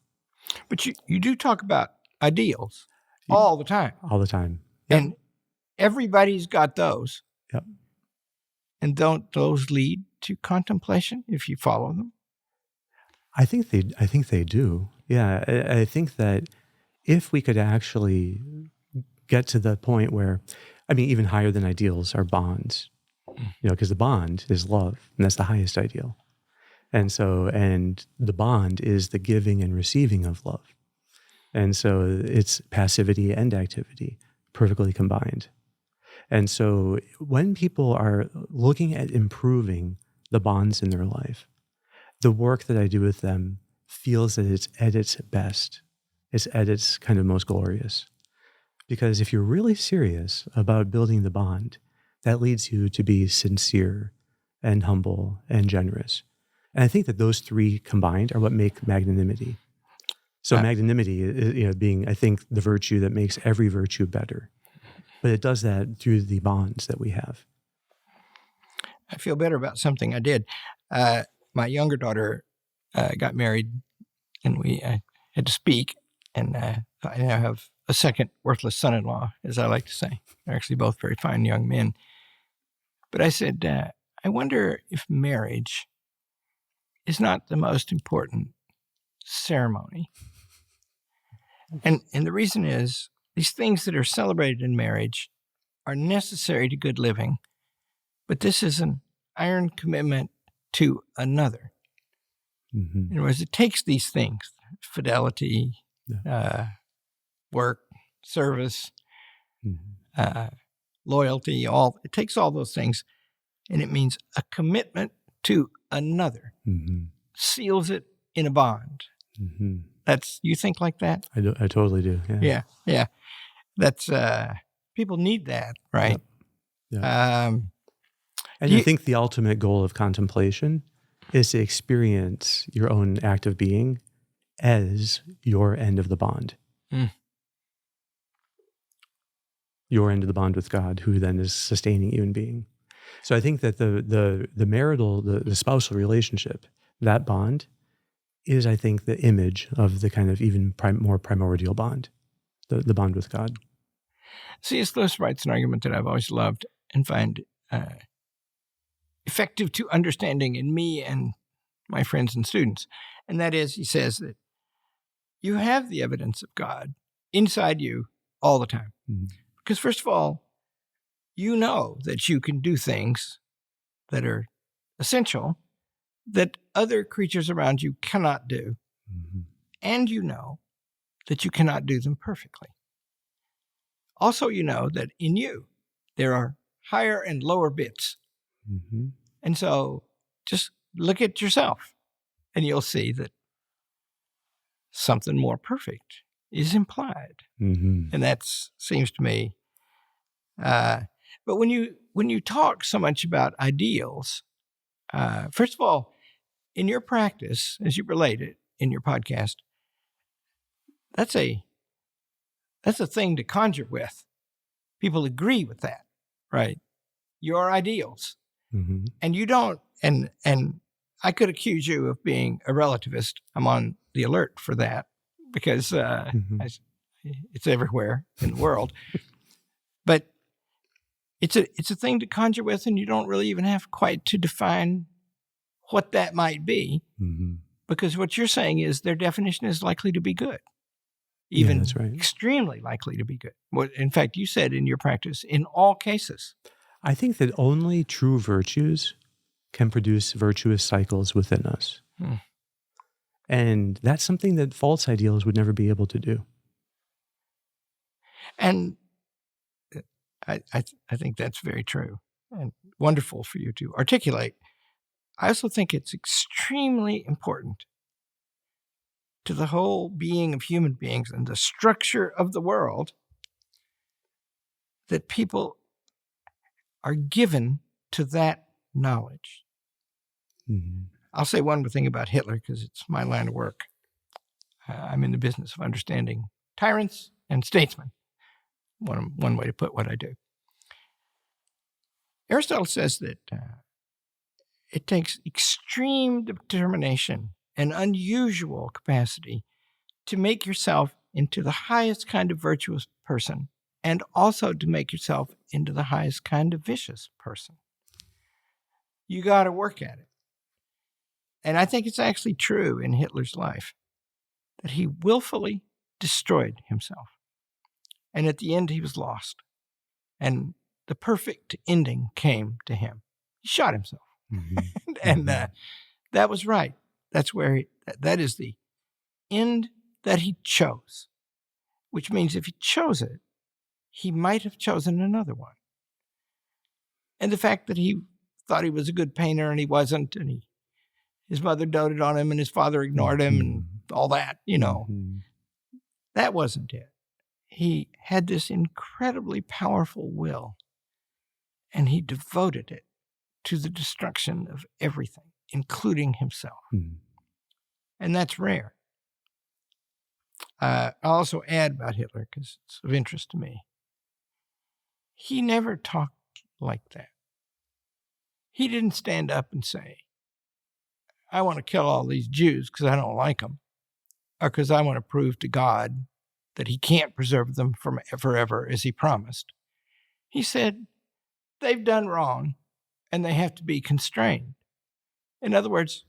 Speaker 1: But you do talk about ideals all the time.
Speaker 2: All the time. Yep.
Speaker 1: And everybody's got those.
Speaker 2: Yep.
Speaker 1: And don't those lead to contemplation if you follow them?
Speaker 2: I think they do. Yeah. I think that if we could actually get to the point where, even higher than ideals are bonds, because the bond is love, and that's the highest ideal. And the bond is the giving and receiving of love. And so it's passivity and activity perfectly combined. And so when people are looking at improving the bonds in their life, the work that I do with them feels that it's at its best. It's at its kind of most glorious. Because if you're really serious about building the bond, that leads you to be sincere and humble and generous. And I think that those three combined are what make magnanimity. So magnanimity is, being, I think, the virtue that makes every virtue better. But it does that through the bonds that we have.
Speaker 1: I feel better about something I did. My younger daughter got married, and we had to speak. And I now have a second worthless son-in-law, as I like to say. They're actually both very fine young men. But I said, I wonder if marriage is not the most important ceremony. And the reason is, these things that are celebrated in marriage are necessary to good living, but this is an iron commitment to another. In other words, it takes these things, fidelity, work, service, loyalty, it takes all those things, and it means a commitment to another, seals it in a bond. You think like that?
Speaker 2: I totally do.
Speaker 1: Yeah. That's, people need that, right?
Speaker 2: Yep. And I think the ultimate goal of contemplation is to experience your own act of being as your end of the bond. Your end of the bond with God, who then is sustaining you in being. So I think that the marital, the spousal relationship, that bond is, I think, the image of the kind of even more primordial bond, the bond with God.
Speaker 1: C.S. Lewis writes an argument that I've always loved and find effective to understanding in me and my friends and students. And that is, he says that you have the evidence of God inside you all the time.
Speaker 2: Mm-hmm.
Speaker 1: Because first of all, you know that you can do things that are essential that other creatures around you cannot do.
Speaker 2: Mm-hmm.
Speaker 1: And you know that you cannot do them perfectly. Also, you know that in you, there are higher and lower bits.
Speaker 2: Mm-hmm.
Speaker 1: And so just look at yourself and you'll see that something more perfect is implied.
Speaker 2: Mm-hmm.
Speaker 1: And that seems to me. But when you talk so much about ideals, first of all, in your practice, as you relate it in your podcast, that's a thing to conjure with. People agree with that, right? Your ideals.
Speaker 2: Mm-hmm.
Speaker 1: And you don't, and I could accuse you of being a relativist. I'm on the alert for that because
Speaker 2: Mm-hmm.
Speaker 1: it's everywhere in the world. But it's a thing to conjure with, and you don't really even have quite to define what that might be,
Speaker 2: Mm-hmm.
Speaker 1: because what you're saying is their definition is likely to be good. Even
Speaker 2: that's right.
Speaker 1: extremely likely to be good. In fact, you said in your practice, in all cases.
Speaker 2: I think that only true virtues can produce virtuous cycles within us. And that's something that false ideals would never be able to do.
Speaker 1: And I think that's very true and wonderful for you to articulate. I also think it's extremely important to the whole being of human beings and the structure of the world that people are given to that knowledge.
Speaker 2: Mm-hmm.
Speaker 1: I'll say one more thing about Hitler because it's my line of work. I'm in the business of understanding tyrants and statesmen. One way to put what I do. Aristotle says that it takes extreme determination and unusual capacity to make yourself into the highest kind of virtuous person and also to make yourself into the highest kind of vicious person. You got to work at it. And I think it's actually true in Hitler's life that he willfully destroyed himself. And at the end, he was lost. And the perfect ending came to him. He shot himself.
Speaker 2: Mm-hmm.
Speaker 1: And that was right. That's where that is the end that he chose, which means if he chose it, he might have chosen another one. And the fact that he thought he was a good painter and he wasn't, and his mother doted on him and his father ignored him and all that, that wasn't it. He had this incredibly powerful will, and he devoted it to the destruction of everything, including himself. And that's rare. I'll also add about Hitler, because it's of interest to me. He never talked like that. He didn't stand up and say, I want to kill all these Jews because I don't like them, or because I want to prove to God that he can't preserve them forever as he promised. He said, they've done wrong and they have to be constrained. In other words,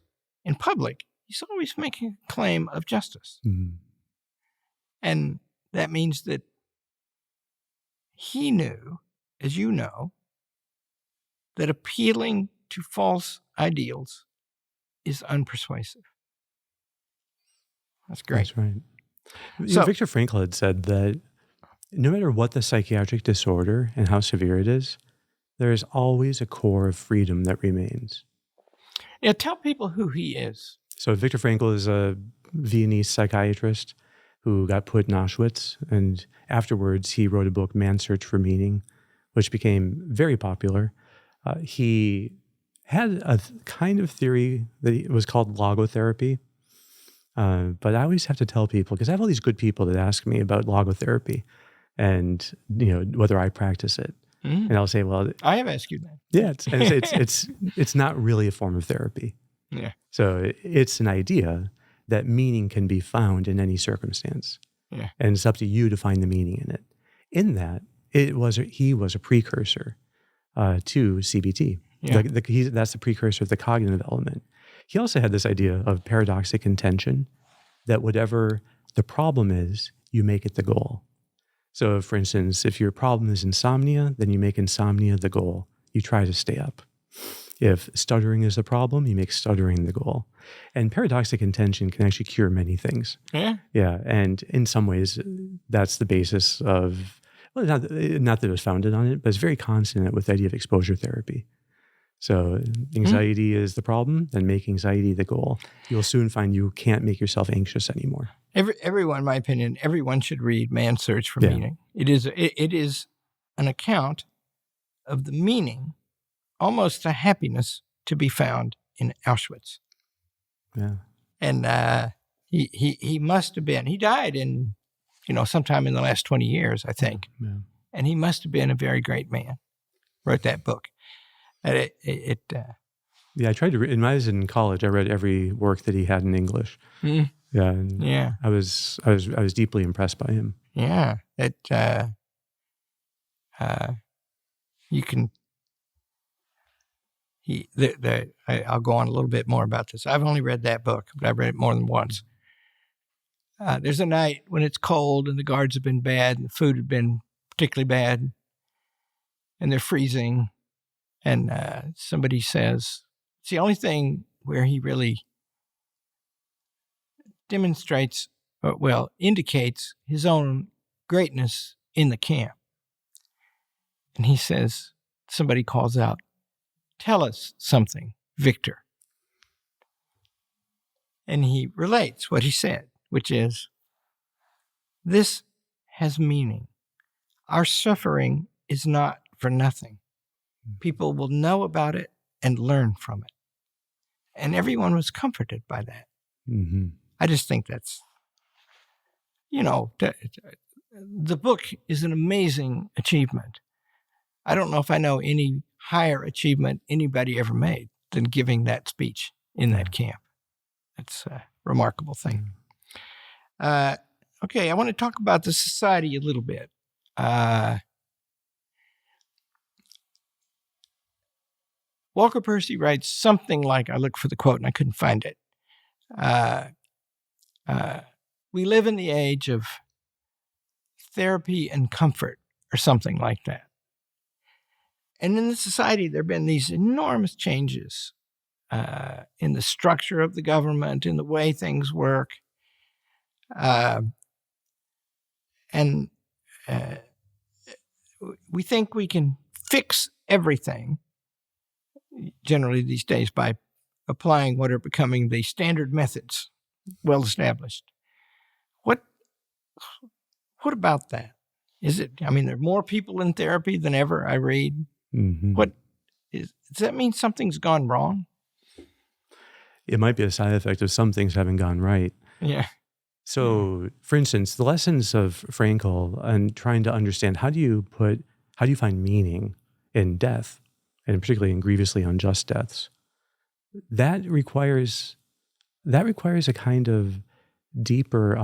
Speaker 1: in public, he's always making a claim of justice.
Speaker 2: Mm-hmm.
Speaker 1: And that means that he knew, as you know, that appealing to false ideals is unpersuasive. That's great.
Speaker 2: That's right. Viktor Frankl had said that no matter what the psychiatric disorder and how severe it is, there is always a core of freedom that remains.
Speaker 1: Yeah, tell people who he is.
Speaker 2: So Viktor Frankl is a Viennese psychiatrist who got put in Auschwitz, and afterwards he wrote a book, Man's Search for Meaning, which became very popular. He had a kind of theory that it was called logotherapy. But I always have to tell people, because I have all these good people that ask me about logotherapy and, whether I practice it. Mm. And I'll say, well,
Speaker 1: I have asked you that.
Speaker 2: Yeah. It's not really a form of therapy.
Speaker 1: Yeah.
Speaker 2: So it's an idea that meaning can be found in any circumstance.
Speaker 1: Yeah.
Speaker 2: And it's up to you to find the meaning in it. In that, he was a precursor to CBT.
Speaker 1: Yeah.
Speaker 2: That's the precursor of the cognitive element. He also had this idea of paradoxic intention, that whatever the problem is, you make it the goal. So, for instance, if your problem is insomnia, then you make insomnia the goal. You try to stay up. If stuttering is the problem, you make stuttering the goal. And paradoxic intention can actually cure many things.
Speaker 1: Yeah.
Speaker 2: Yeah. And in some ways, that's the basis of, well, not that it was founded on it, but it's very consonant with the idea of exposure therapy. So anxiety is the problem, then make anxiety the goal. You'll soon find you can't make yourself anxious anymore.
Speaker 1: Everyone, in my opinion, everyone should read Man's Search for Meaning. It is an account of the meaning, almost a happiness, to be found in Auschwitz.
Speaker 2: Yeah.
Speaker 1: And he must have been, he died in, sometime in the last 20 years, I think.
Speaker 2: Yeah.
Speaker 1: And he must have been a very great man. Wrote that book. And
Speaker 2: yeah, I tried to read, when I was in college, I read every work that he had in English.
Speaker 1: Mm.
Speaker 2: Yeah. And
Speaker 1: yeah.
Speaker 2: I was deeply impressed by him.
Speaker 1: Yeah. You can, I'll go on a little bit more about this. I've only read that book, but I've read it more than once. There's a night when it's cold and the guards have been bad and the food had been particularly bad and they're freezing. And somebody says, it's the only thing where he really demonstrates, indicates his own greatness in the camp. And he says, somebody calls out, "Tell us something, Viktor." And he relates what he said, which is, this has meaning. Our suffering is not for nothing. People will know about it and learn from it. And everyone was comforted by that.
Speaker 2: Mm-hmm.
Speaker 1: I just think that's, the book is an amazing achievement. I don't know if I know any higher achievement anybody ever made than giving that speech in that camp. It's a remarkable thing. Okay, I want to talk about the society a little bit. Walker Percy writes something like, I looked for the quote and I couldn't find it. We live in the age of therapy and comfort, or something like that. And in the society, there have been these enormous changes in the structure of the government, in the way things work. And we think we can fix everything, generally these days, by applying what are becoming the standard methods, well established. What about that? There are more people in therapy than ever, I read.
Speaker 2: Mm-hmm.
Speaker 1: Does that mean something's gone wrong?
Speaker 2: It might be a side effect of some things having gone right.
Speaker 1: Yeah.
Speaker 2: So, for instance, the lessons of Frankl and trying to understand how do you find meaning in death, and particularly in grievously unjust deaths, that requires a kind of deeper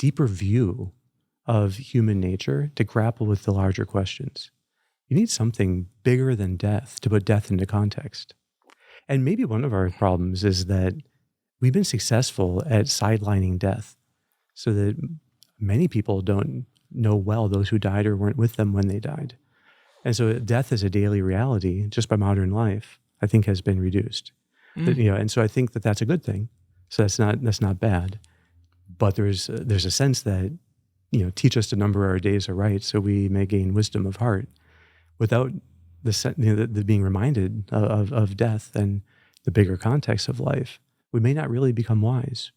Speaker 2: view of human nature to grapple with the larger questions. You need something bigger than death to put death into context. And maybe one of our problems is that we've been successful at sidelining death so that many people don't know well those who died or weren't with them when they died. And so death as a daily reality, just by modern life, I think has been reduced. And so I think that that's a good thing. So that's not bad. But there's a sense that, teach us to number our days aright so we may gain wisdom of heart, without the being reminded of death and the bigger context of life. We may not really become wise.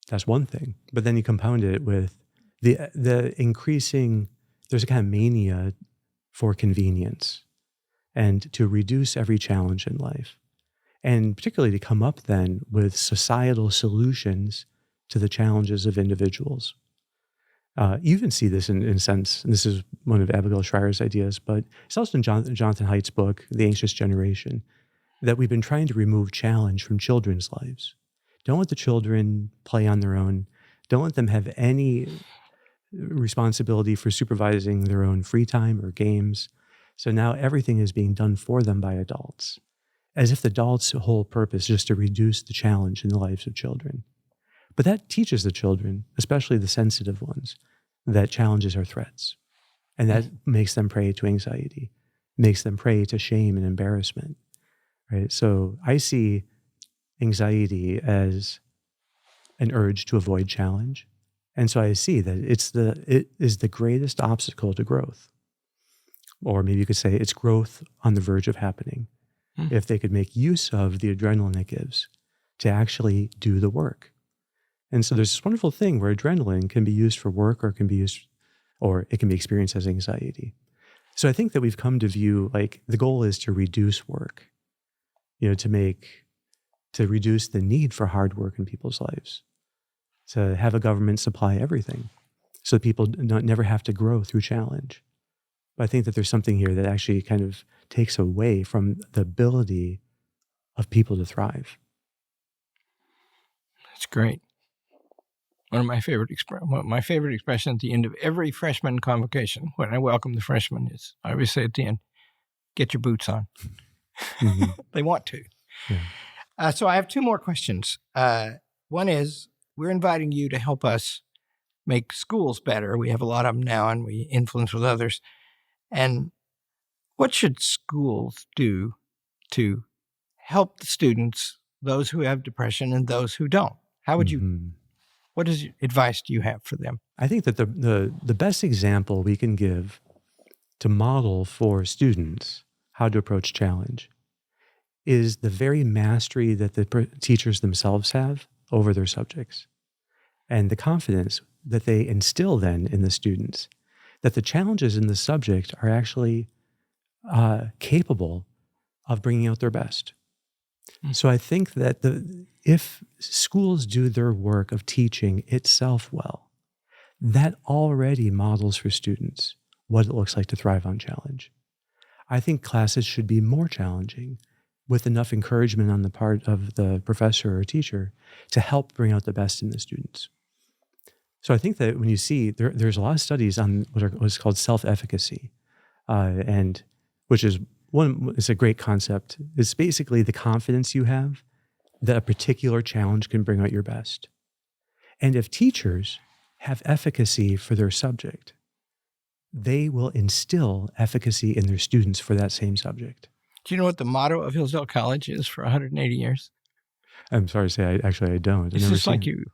Speaker 2: That's one thing. But then you compound it with the increasing, there's a kind of mania for convenience and to reduce every challenge in life. And particularly to come up then with societal solutions to the challenges of individuals. You even see this in a sense, and this is one of Abigail Shrier's ideas, but it's also in Jonathan Haidt's book, The Anxious Generation, that we've been trying to remove challenge from children's lives. Don't let the children play on their own. Don't let them have any responsibility for supervising their own free time or games. So now everything is being done for them by adults. as if the adult's whole purpose is just to reduce the challenge in the lives of children. But that teaches the children, especially the sensitive ones, that challenges are threats. And that makes them prey to anxiety, makes them prey to shame and embarrassment, right? So I see anxiety as an urge to avoid challenge. And so I see that it is the greatest obstacle to growth. Or maybe you could say it's growth on the verge of happening. If they could make use of the adrenaline it gives to actually do the work. And so there's this wonderful thing where adrenaline can be used for work or it can be experienced as anxiety. So I think that we've come to view, like, the goal is to reduce work, to reduce the need for hard work in people's lives, to have a government supply everything so that people never have to grow through challenge. But I think that there's something here that actually kind of takes away from the ability of people to thrive.
Speaker 1: That's great. One of my favorite expression at the end of every freshman convocation, when I welcome the freshmen, is I always say at the end, "Get your boots on." Mm-hmm. They want to. Yeah. So I have two more questions. One is, we're inviting you to help us make schools better. We have a lot of them now, and we influence with others. And what should schools do to help the students, those who have depression and those who don't? How would you? What advice do you have for them?
Speaker 2: I think that the best example we can give to model for students how to approach challenge is the very mastery that the teachers themselves have over their subjects, and the confidence that they instill then in the students, that the challenges in the subject are actually capable of bringing out their best. So I think that if schools do their work of teaching itself well, that already models for students what it looks like to thrive on challenge. I think classes should be more challenging, with enough encouragement on the part of the professor or teacher to help bring out the best in the students. So I think that when you see, there's a lot of studies on what's called self-efficacy, and which is it's a great concept. It's basically the confidence you have that a particular challenge can bring out your best. And if teachers have efficacy for their subject, they will instill efficacy in their students for that same subject.
Speaker 1: Do you know what the motto of Hillsdale College is for 180 years?
Speaker 2: I'm sorry to say, I don't.
Speaker 1: It's just like you.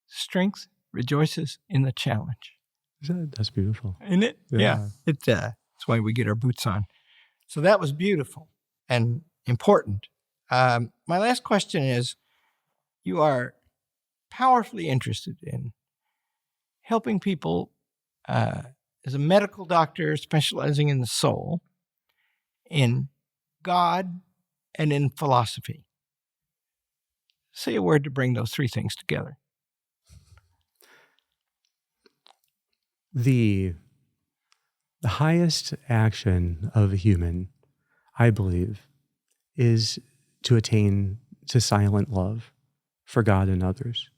Speaker 1: Strength rejoices in the challenge.
Speaker 2: That's beautiful.
Speaker 1: Isn't it? Yeah. That's why we get our boots on. So that was beautiful and important. My last question is, you are powerfully interested in helping people as a medical doctor specializing in the soul, in God, and in philosophy. Say a word to bring those three things together.
Speaker 2: The highest action of a human, I believe, is to attain to silent love for God and others.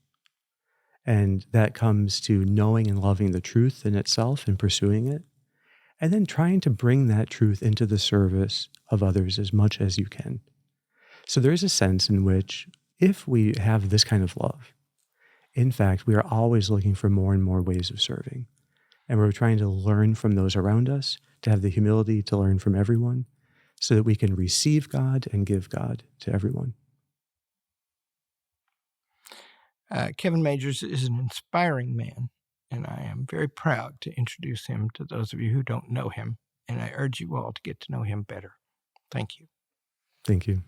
Speaker 2: And that comes to knowing and loving the truth in itself and pursuing it, and then trying to bring that truth into the service of others as much as you can. So there is a sense in which, if we have this kind of love, in fact, we are always looking for more and more ways of serving. And we're trying to learn from those around us, to have the humility to learn from everyone, so that we can receive God and give God to everyone.
Speaker 1: Kevin Majeres is an inspiring man, and I am very proud to introduce him to those of you who don't know him, and I urge you all to get to know him better. Thank you.
Speaker 2: Thank you.